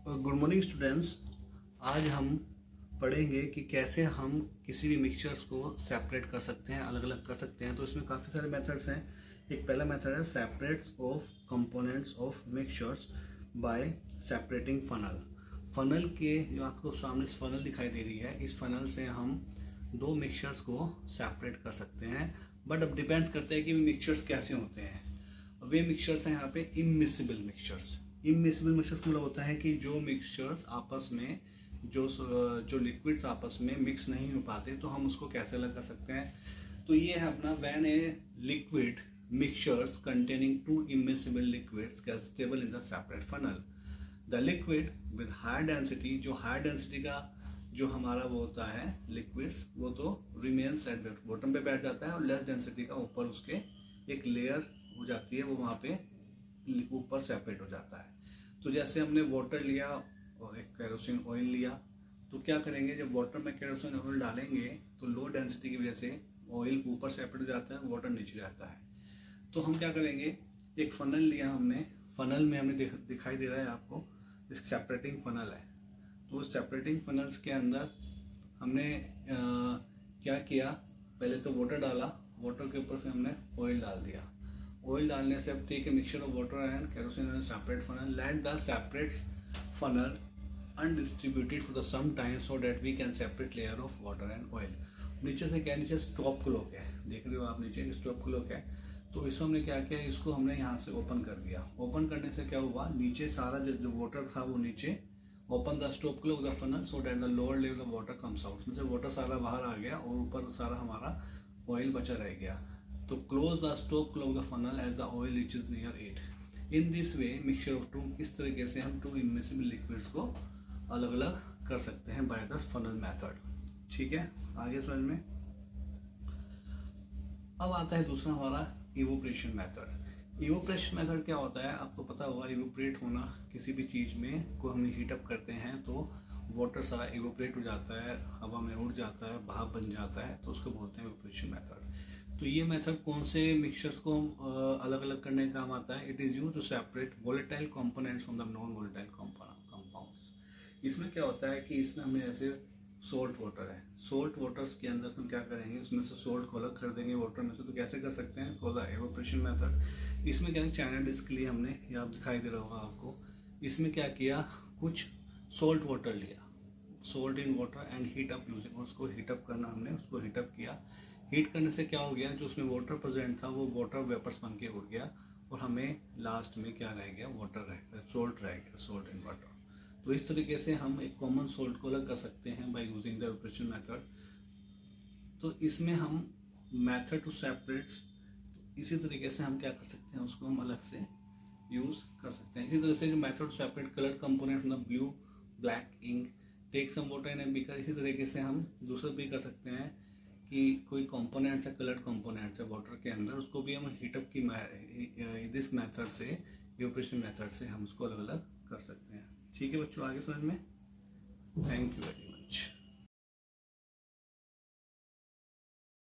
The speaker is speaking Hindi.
Good morning students. आज हम पढ़ेंगे कि कैसे हम किसी भी मिक्सचर्स को सेपरेट कर सकते हैं, अलग अलग कर सकते हैं। तो इसमें काफ़ी सारे मेथड्स हैं। एक पहला मेथड है separates of components of mixtures bye separating funnel. Funnel के जो आपको सामने फनल दिखाई दे रही है, इस फनल से हम दो मिक्सचर्स को सेपरेट कर सकते हैं। बट अब डिपेंड्स करते हैं कि मिक्सचर्स कैसे होते हैं। वे मिक्सचर्स हैं यहाँ पे इमिसिबल मिक्सचर्स। इमिसिबल मिक्सचर्स का मतलब होता है कि जो मिक्सचर्स आपस में जो लिक्विड्स आपस में मिक्स नहीं हो पाते, तो हम उसको कैसे अलग कर सकते हैं। तो ये है अपना when a liquid mixtures containing two immiscible liquids gate stable in the separate funnel. The liquid with high density, जो हाई डेंसिटी का जो हमारा वो होता है लिक्विड्स, वो तो रिमेन्स एट बॉटम पे बैठ जाता है, और लेस डेंसिटी का ऊपर उसके एक लेयर हो जाती है, वो वहाँ पे ऊपर सेपरेट हो जाता है। तो जैसे हमने वाटर लिया और एक केरोसिन ऑयल लिया, तो क्या करेंगे, जब वाटर में केरोसिन ऑयल डालेंगे तो लो डेंसिटी की वजह से ऑयल ऊपर सेपरेट हो जाता है, वाटर नीचे रहता है। तो हम क्या करेंगे, एक फनल लिया हमने, फनल में हमें दिखाई दे रहा है आपको, एक सेपरेटिंग फनल है। तो उस सेपरेटिंग फनल्स के अंदर हमने क्या किया, पहले तो वाटर डाला, वाटर के ऊपर फिर हमने ऑयल डाल दिया। ऑयल डालने से अब take a mixture of water and kerosene and separate funnel, let the separate funnel undistributed for the some time so that we can separate layer of water and oil. नीचे से क्या, नीचे स्टॉप क्लॉक है, देख रहे हो आप नीचे स्टॉप क्लॉक है। तो इसको हमने क्या किया, इसको हमने यहाँ से ओपन कर दिया। ओपन करने से क्या हुआ, नीचे सारा जो वाटर था वो नीचे, open the stop clock the funnel so that the lower level of water comes out. उसमें से वाटर सारा बाहर आ गया और ऊपर सारा हमारा ऑयल बचा रह गया। तो close the stop clock the funnel as the oil reaches near it. In this way mixture of two, इस तरीके से हम टू इमिसिबल लिक्विड्स को अलग अलग कर सकते हैं बाय द फनल मेथड। ठीक है, आगे समझ में। अब आता है दूसरा हमारा इवोपरेशन मेथड। इवोपरेशन मेथड क्या होता है, आपको पता होगा, इवोपरेट होना, किसी भी चीज़ में को हम हीटअप करते हैं तो वाटर सारा इवोपरेट हो जाता है, हवा में उड़ जाता है, भाप बन जाता है, तो उसको बोलते हैं इवोपरेशन मेथड। तो ये मेथड कौन से मिक्सचर्स को अलग अलग करने का काम आता है, it is use to separate volatile components from the non volatile compounds. इसमें क्या होता है कि इसमें हमें ऐसे सोल्ट वाटर है, सोल्ट वाटर्स के अंदर हम क्या करेंगे, उसमें से सोल्ट को अलग कर देंगे वाटर में से। तो कैसे कर सकते हैं, फॉर द एवोपरेशन मेथड। इसमें क्या है, चाइना डिस्क के लिए हमने, ये आप दिखाई दे रहा होगा आपको, इसमें क्या किया, कुछ सोल्ट वाटर लिया, salt in water and heat up using, उसको हीटअप करना, हमने उसको हीटअप किया। हीट करने से क्या हो गया, जो उसमें वाटर प्रेजेंट था वो वाटर वेपर्स बन के उड़ गया, और हमें लास्ट में क्या रह गया, वाटर रह गया, सोल्ट रह गया, सोल्ट इन वाटर। तो इस तरीके से हम एक कॉमन सोल्ट को अलग कर सकते हैं by using the evaporation method. तो इसमें हम मेथड टू सेपरेट्स, इसी तरीके से हम क्या कर सकते हैं, उसको हम अलग से यूज कर सकते हैं। इसी तरह से जो method to separate colour component from the blue black ink, take some water in a beaker, इसी तरीके से हम दूसरा भी कर सकते हैं कि कोई कंपोनेंट्स है, कलर्ड कंपोनेंट्स है वाटर के अंदर, उसको भी हम हीटअप की दिस मेथड से, इवोपरेशन मेथड से हम उसको अलग अलग कर सकते हैं। ठीक है बच्चों, आगे समझ में। Thank you very much.